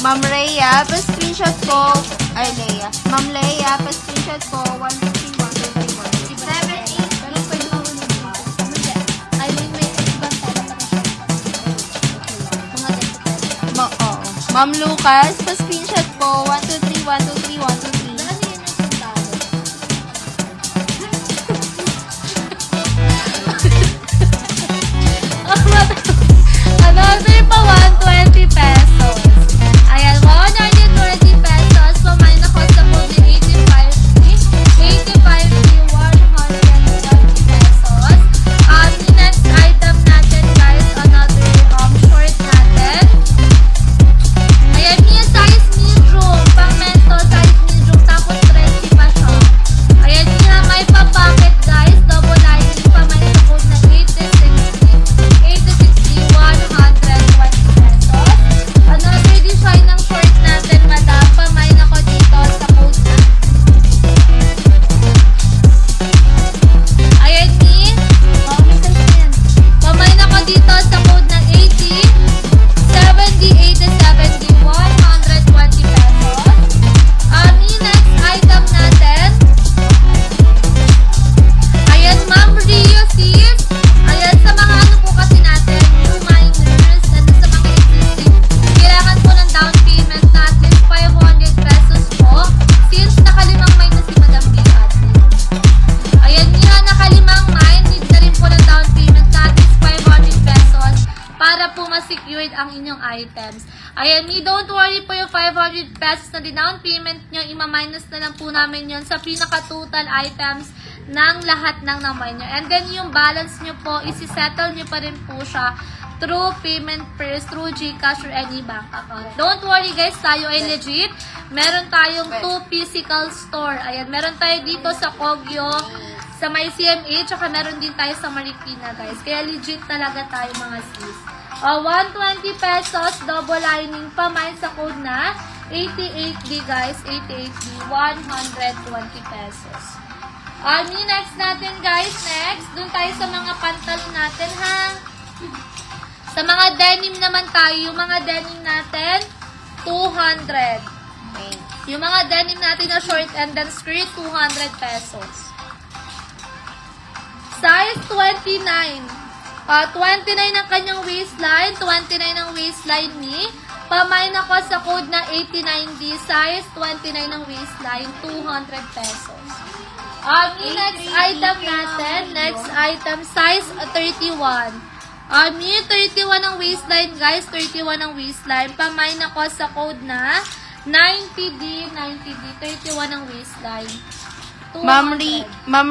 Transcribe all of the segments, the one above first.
Ma'am Rhea, pa-screenshot ko. Ay, Leia. Ma'am Leia, pa-screenshot ko. 151. 7, 8. Pero pwede mo ulit. I mean, may ibang tala pa siya. Mga ganito. Ma'am Lucas, pa-screenshot ko. 123, 123, 123. Ano yun yung talo? Another pa 120 pesos. Ayan, 120 pesos. Pamain ako sa movie 85 120 pesos. Yung next item natin guys, another short natin. Ayan, yung size medium. Pang mento, size medium. Tapos 30 pa siya. Ayan, yung may pa-pocket guys. Double lining. Pamain sa code na 8060 120 pesos. Another design ng short natin, madam. Pamain ako dito sa code na. Ayan ni. Pamain ako dito sa code na 80 70 80 70 120 pesos. Yung next item natin. Ayan, Ma'am Rio sis. Ayan, sa mga ano po kasi natin, new minors, and sa mga existing, kailangan po ng down payment na at least 500 pesos po. Since nakalimang mine na si Madam Biat. Ayan, yan, nakalimang mine, need na rin po ng down payment na at least 500 pesos para po ma-secured ang inyong items. Ayan, don't worry po yung 500 pesos na down payment nyo, ima-minus na lang po namin yun sa pinaka-total items ng lahat ng naman nyo. And then, yung balance nyo po, isi-settle nyo pa rin po siya through payment first, through GCash or any bank account. Don't worry guys, tayo ay legit. Meron tayong 2 physical store. Ayan, meron tayo dito sa Kogyo, sa may CMA, tsaka meron din tayo sa Marikina guys. Kaya legit talaga tayo mga sis. 120 pesos, double lining pa, may sa code na 88D guys, 88D, 120 pesos. Next natin guys, dun tayo sa mga pantalon natin ha. Sa mga denim naman tayo, yung mga denim natin, 200. Yung mga denim natin na short and then skirt, 200 pesos. Size 29. 29 ang kanyang waistline, 29 ang waistline ni. Pamain ako sa code na 89D, size 29 ang waistline, 200 pesos. Next item natin, next item, size 31. Yung 31 ang waistline guys, 31 ang waistline. Pamain ako sa code na 90D, 31 ang waistline. Ma'am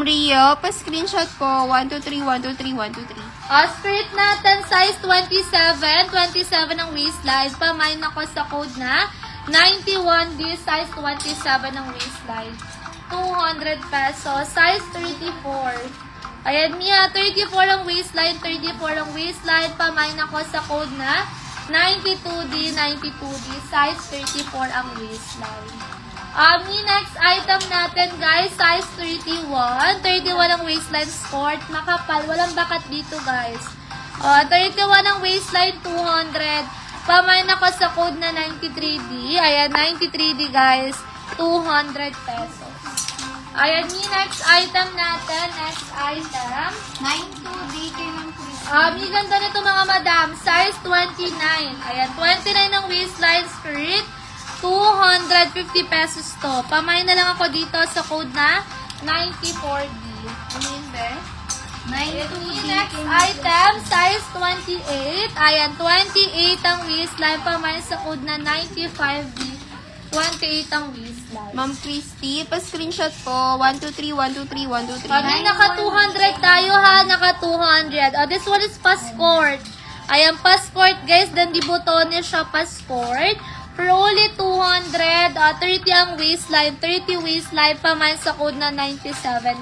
Rio, pa-screenshot ko. 123, 123, 123. Skirt natin, size 27. 27 ang waistline. Pamain ako sa code na 91D, size 27 ang waistline. 200 pesos. Size 34. Ayan niya, 34 ang waistline, 34 ang waistline. Pamain ako sa code na 92D, 92D, size 34 ang waistline. Yung next item natin guys, size 31. 31 ang waistline, sport, makapal, walang bakat dito guys. 31 ang waistline, 200. Pamain ako sa code na 93D. Ayan, 93D guys, 200 pesos. Ayan, yung next item natin, next item. 92D kayo ng Yung ganda nito mga madam, size 29. Ayan, 29 ang waistline, skirt, 250 pesos to. Pamain na lang ako dito sa code na 94D. Ano yun, be? 92D. Next item, size 28. Ayan, 28 ang waistline. Pamain sa code na 95D. 28 ang waistline. Ma'am Christy, pa-screenshot ko. 123, 123, 123. Pamain, naka 200 tayo ha. Naka 200. This one is passport. Ayan, passport guys. Dan di botones siya, passport. Fully 200, 30 ang waistline, 30 waistline, pamain sa code na 97D.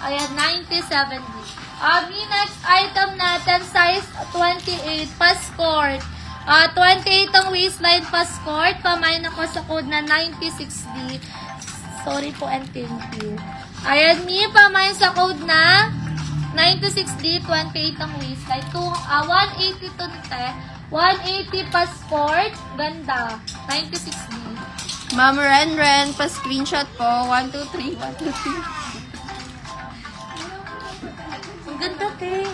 Ayan, 97D. Yung next item natin, size 28, passport. 28 ang waistline, passport, pamain ako sa code na 96D. Sorry po and thank you. Ayan, pamain sa code na 96D, 28 ang waistline. 182 nite. 180 passport. Ganda. 96D. Ma'am Ren, pa-screenshot po. 1, 2, 3, 1, 2, 3. Ang ganda, te.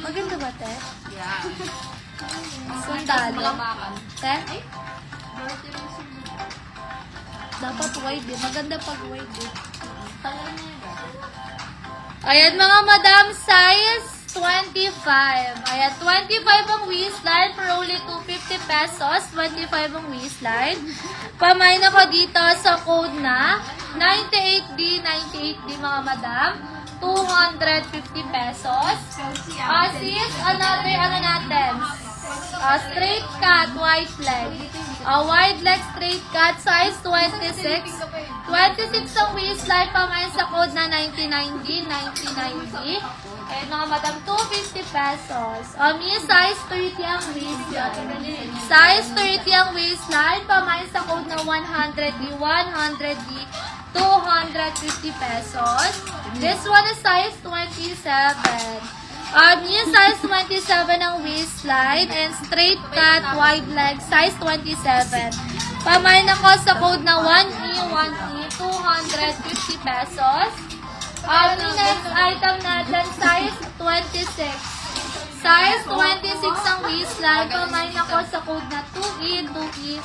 Maganda ba, te? Yeah. Sundalo. Te? Dapat wide eh. Maganda pag wide eh. Ayan mga madam, size 25. Ayan, 25 ang waistline for only 250 pesos. 25 ang waistline. Pamain ako dito sa code na 98D, 98D mga madam. 250 pesos. Sis, another ano natin? Straight cut, white leg. Wide leg straight cut, size 26. 26 ang waistline, pamain sa code na 99D, 99D. And mga madam, 250 pesos. May size 30 ang waistline. Size 30 ang waistline, pamain sa code na 100D, 100D, 250 pesos. This one is size 27. Yung size 27 ang waistline and straight cut, wide leg, size 27. Pamain ako sa code na 1E, 250 pesos. Yung next item natin, size 26. Size 26 ang waistline. Pamain ako sa code na 2E, 250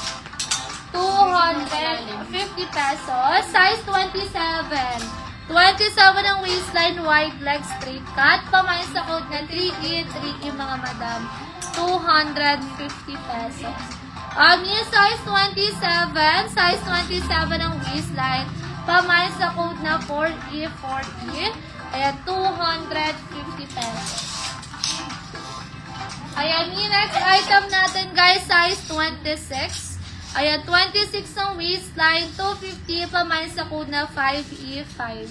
pesos. Size 27. 27 ang waistline, wide leg, straight cut. Pamain sa code na 3E, 3E mga madam. 250 pesos. Yung size 27. Size 27 ang waistline. Pamain sa code na 4E, 4E. Ayan, 250 pesos. Ayan, yung next item natin guys, size 26. Ayan, 26 ang waistline, 250, pamain sa code na 5E5.